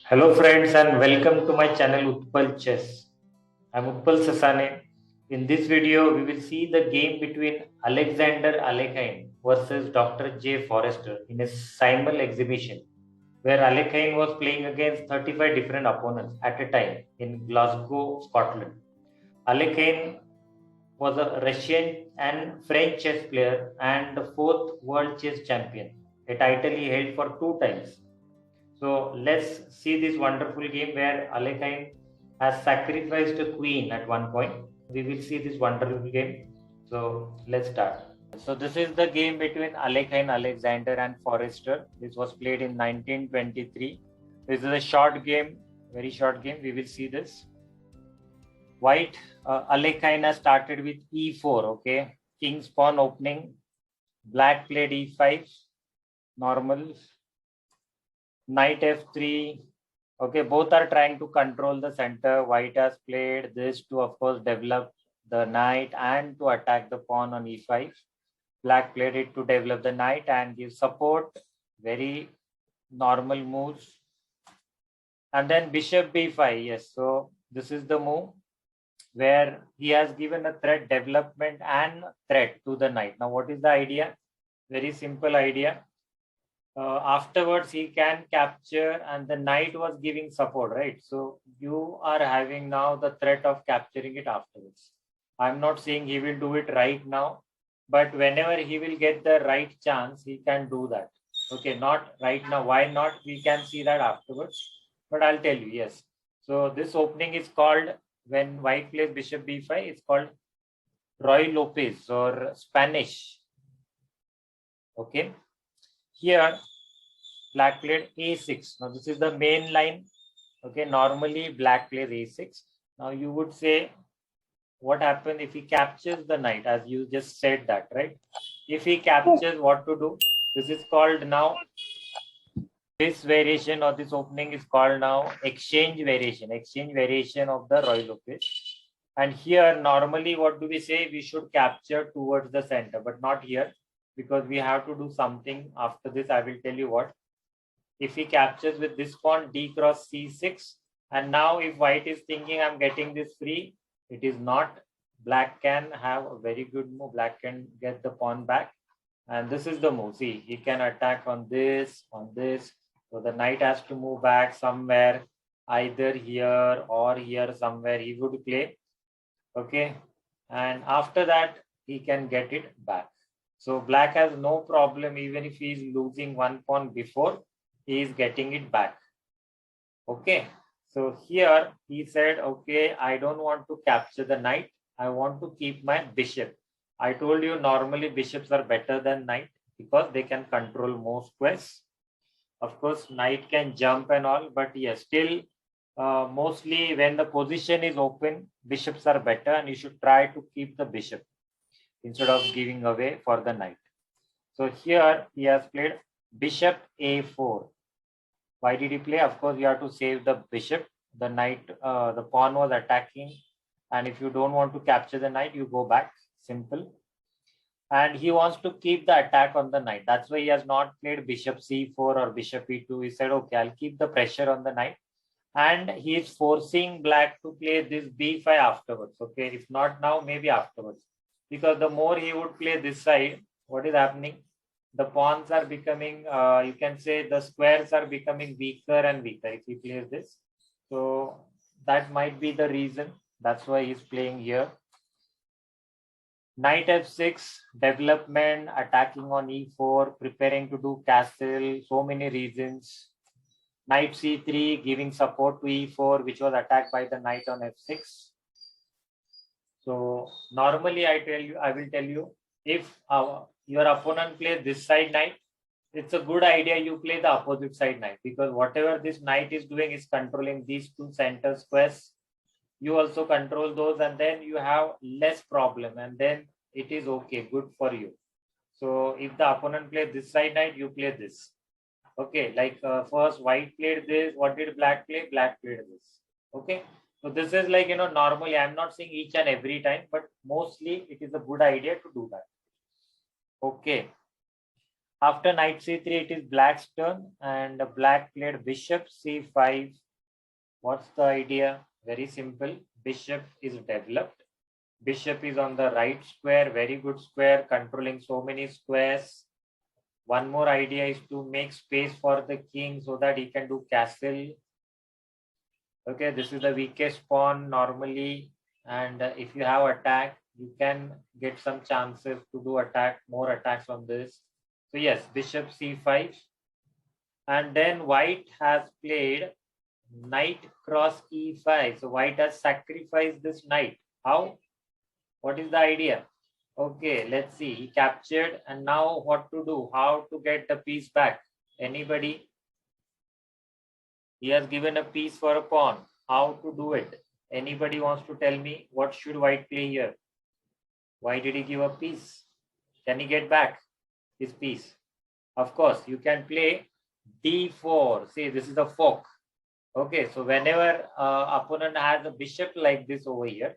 Hello friends and welcome to my channel Utpal Chess. I'm Utpal Sasane. In this video, we will see the game between Alexander Alekhine versus Dr J Forrester in a Simul Exhibition, where Alekhine was playing against 35 different opponents at a time in Glasgow, Scotland. Alekhine was a Russian and French chess player and the fourth world chess champion, a title he held for two times. So let's see this wonderful game where Alekhine has sacrificed a queen at one point. We will see this wonderful game. So let's start. So this is the game between Alekhine, Alexander and Forrester. This was played in 1923. This is a short game, very short game. We will see this. White, Alekhine started with e4, okay. King's pawn opening. Black played e5, normal. Knight f3. Okay, both are trying to control the center. White has played this to, of course, develop the knight and to attack the pawn on e5. Black played it to develop the knight and give support. Very normal moves. And then bishop b5. Yes, so this is the move where he has given a threat development and threat to the knight. Now, what is the idea? Very simple idea. Afterwards he can capture and the knight was giving support, right? So you are having now the threat of capturing it afterwards. I'm not saying he will do it right now, but whenever he will get the right chance, he can do that. Okay, not right now. Why not? We can see that afterwards, but I'll tell you. Yes. So this opening is called, when white plays bishop b5, it's called Roy Lopez or Spanish. Okay. Here, black played a6. Now, this is the main line. Okay, normally black plays a6. Now, you would say, what happens if he captures the knight, as you just said that, right? If he captures, what to do? This is called now, this variation or this opening is called now exchange variation of the Roy Lopez. And here, normally, what do we say? We should capture towards the center, but not here, because we have to do something after this. I will tell you what. If he captures with this pawn, d cross c6, and now if white is thinking I'm getting this free, it is not. Black can have a very good move. Black can get the pawn back, and this is the move. See, he can attack on this. So the knight has to move back somewhere, either here or here somewhere he would play. Okay, and after that he can get it back. So black has no problem, even if he is losing one pawn before, he is getting it back. Okay, so here he said, okay, I don't want to capture the knight. I want to keep my bishop. I told you normally bishops are better than knight because they can control more squares. Of course, knight can jump and all, but yes, still mostly when the position is open, bishops are better and you should try to keep the bishop instead of giving away for the knight. So here he has played bishop a4. Why did he play? Of course, you have to save the bishop. The knight, the pawn was attacking. And if you don't want to capture the knight, you go back. Simple. And he wants to keep the attack on the knight. That's why he has not played bishop c4 or bishop e2. He said, okay, I'll keep the pressure on the knight. And he is forcing black to play this b5 afterwards. Okay, if not now, maybe afterwards. Because the more he would play this side, what is happening? The pawns are becoming, you can say the squares are becoming weaker and weaker if he plays this. So that might be the reason. That's why he's playing here. Knight f6, development, attacking on e4, preparing to do castle, so many reasons. Knight c3, giving support to e4, which was attacked by the knight on f6. So normally I will tell you, if your opponent plays this side knight, it's a good idea you play the opposite side knight, because whatever this knight is doing is controlling these two center squares. You also control those and then you have less problem and then it is okay, good for you. So if the opponent plays this side knight, you play this. Okay, like first white played this. What did black play? Black played this. Okay. So this is like, normally I'm not saying each and every time, but mostly it is a good idea to do that. Okay. After knight c3, it is black's turn, and black played bishop c5. What's the idea? Very simple. Bishop is developed. Bishop is on the right square, very good square, controlling so many squares. One more idea is to make space for the king so that he can do castle. Okay, this is the weakest pawn normally, and if you have attack, you can get some chances to do attack, more attacks on this. So yes, bishop c5, and then white has played knight cross e5. So white has sacrificed this knight. How? What is the idea? Okay, let's see. He captured, and now what to do? How to get the piece back? Anybody? He has given a piece for a pawn. How to do it? Anybody wants to tell me what should white play here? Why did he give a piece? Can he get back his piece? Of course, you can play d4. See, this is a fork. Okay, so whenever opponent has a bishop like this over here,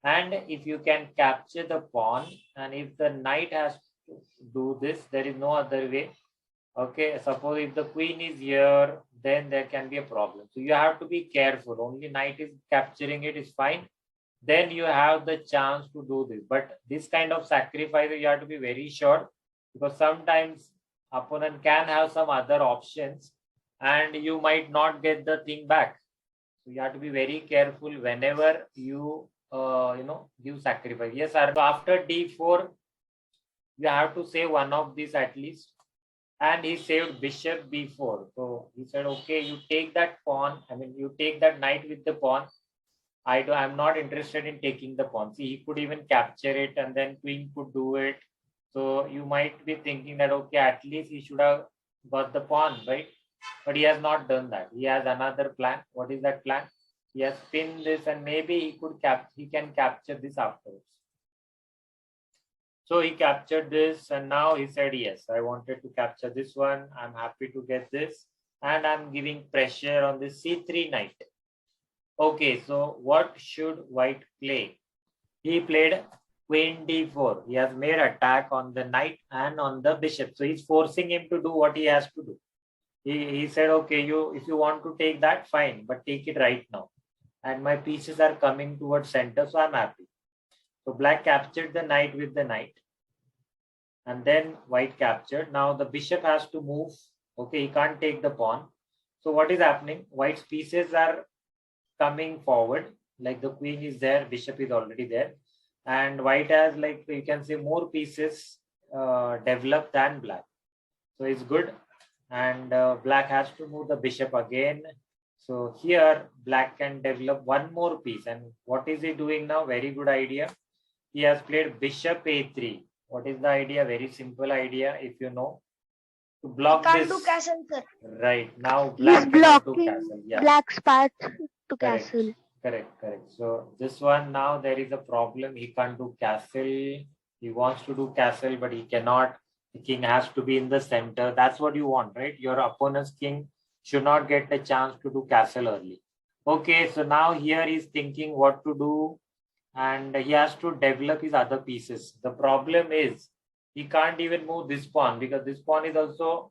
and if you can capture the pawn, and if the knight has to do this, there is no other way. Okay, suppose if the queen is here, then there can be a problem. So you have to be careful. Only knight is capturing it is fine. Then you have the chance to do this. But this kind of sacrifice, you have to be very sure, because sometimes opponent can have some other options and you might not get the thing back. So you have to be very careful whenever you give sacrifice. Yes, sir. So after d4, you have to save one of these at least. And he saved bishop b4. So he said, okay, you take that pawn. I mean, you take that knight with the pawn. I'm not interested in taking the pawn. See, he could even capture it, and then queen could do it. So you might be thinking that, okay, at least he should have got the pawn, right? But he has not done that. He has another plan. What is that plan? He has pinned this, and maybe he can capture this afterwards. So he captured this, and now he said, yes, I wanted to capture this one. I'm happy to get this, and I'm giving pressure on this c3 knight. Okay, so what should white play? He played queen d4. He has made attack on the knight and on the bishop. So he's forcing him to do what he has to do. He said, okay, if you want to take that, fine, but take it right now. And my pieces are coming towards center, so I'm happy. So black captured the knight with the knight. And then white captured. Now the bishop has to move. Okay, he can't take the pawn. So what is happening? White's pieces are coming forward. Like the queen is there, bishop is already there. And white has, like, you can say, more pieces developed than black. So it's good. And black has to move the bishop again. So here black can develop one more piece. And what is he doing now? Very good idea. He has played bishop a3. What is the idea? Very simple idea, if you know. To block this. Can't do castle, sir. Right. Now black cannot do castle. Yeah. Black's path to Correct. castle. Correct. So this one, now there is a problem. He can't do castle. He wants to do castle, but he cannot. The king has to be in the center. That's what you want, right? Your opponent's king should not get a chance to do castle early. Okay, so now here he's thinking what to do, and he has to develop his other pieces. The problem is he can't even move this pawn because this pawn is also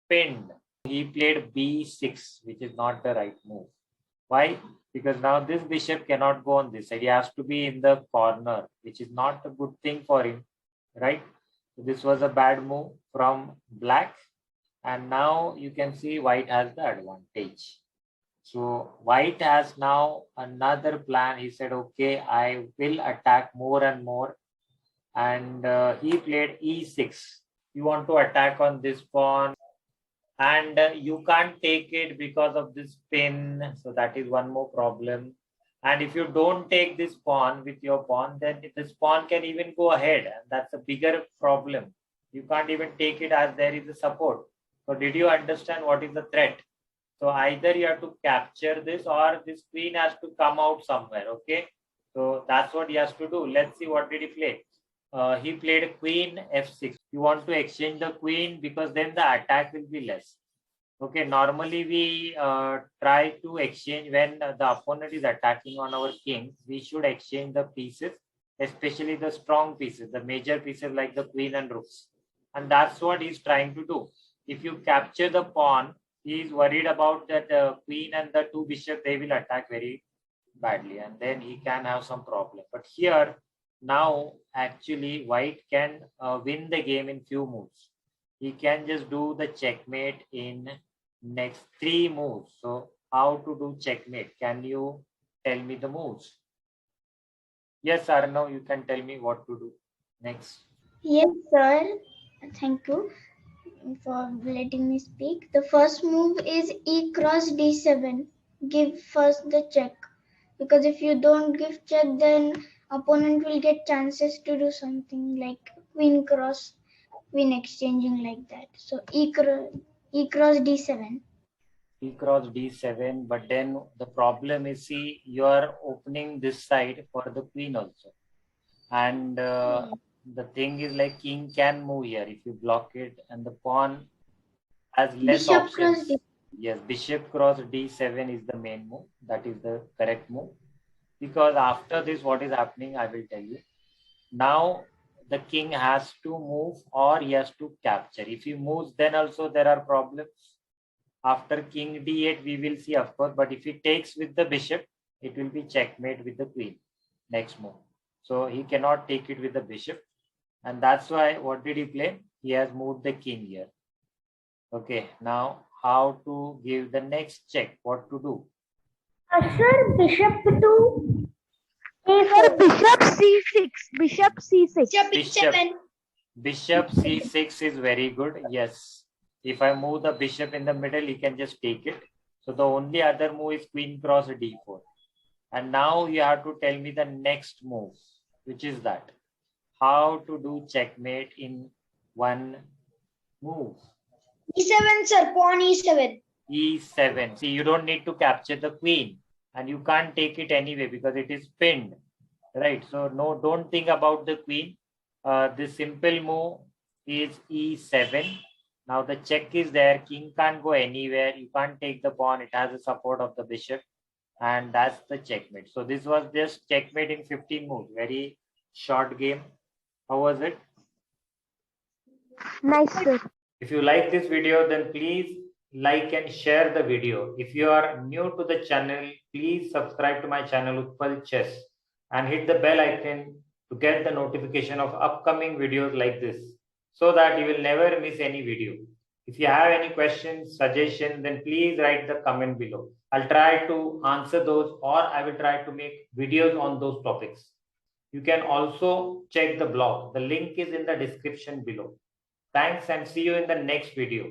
pinned. He played b6, which is not the right move. Why? Because now this bishop cannot go on this side. He has to be in the corner, which is not a good thing for him, right? So this was a bad move from black. And now you can see white has the advantage. So white has now another plan. He said, okay, I will attack more and more. And he played e6. You want to attack on this pawn. And you can't take it because of this pin. So that is one more problem. And if you don't take this pawn with your pawn, then this pawn can even go ahead. And that's a bigger problem. You can't even take it as there is a support. So did you understand what is the threat? So either you have to capture this or this queen has to come out somewhere. Okay. So that's what he has to do. Let's see what did he play. He played queen f6. You want to exchange the queen because then the attack will be less. Okay, normally we try to exchange when the opponent is attacking on our king. We should exchange the pieces, especially the strong pieces, the major pieces like the queen and rooks. And that's what he's trying to do. If you capture the pawn, he is worried about that the queen and the two bishops, they will attack very badly, and then he can have some problem. But here, now actually white can win the game in few moves. He can just do the checkmate in next 3 moves. So how to do checkmate? Can you tell me the moves? Yes, Arnav, you can tell me what to do next. Yes, sir. Thank you for letting me speak. The first move is E cross D7. Give first the check. Because if you don't give check, then opponent will get chances to do something like queen cross, queen exchanging like that. So E cross D7. E cross D7, but then the problem is, see, you are opening this side for the queen also. And the thing is, like, king can move here if you block it, and the pawn has less Bishop options. cross D7. Yes, bishop cross D7 is the main move. That is the correct move. Because after this, what is happening, I will tell you. Now, the king has to move or he has to capture. If he moves, then also there are problems. After king D8, we will see, of course. But if he takes with the bishop, it will be checkmate with the queen. Next move. So he cannot take it with the bishop. And that's why, what did he play? He has moved the king here. Okay, now how to give the next check? What to do? Sir, bishop to Sir, bishop c6. Bishop c6. Bishop c6 is very good. Yes. If I move the bishop in the middle, he can just take it. So the only other move is queen cross d4. And now you have to tell me the next move, which is that. How to do checkmate in one move? E7, sir, pawn E7. E7. See, you don't need to capture the queen, and you can't take it anyway because it is pinned, right? So no, don't think about the queen. The simple move is E7. Now the check is there. King can't go anywhere. You can't take the pawn. It has the support of the bishop, and that's the checkmate. So this was just checkmate in 15 moves. Very short game. How was it? Nice, sir. If you like this video, then please like and share the video. If you are new to the channel, please subscribe to my channel Utpal Chess and hit the bell icon to get the notification of upcoming videos like this, so that you will never miss any video. If you have any questions, suggestions, then please write the comment below. I'll try to answer those, or I will try to make videos on those topics. You can also check the blog. The link is in the description below. Thanks and see you in the next video.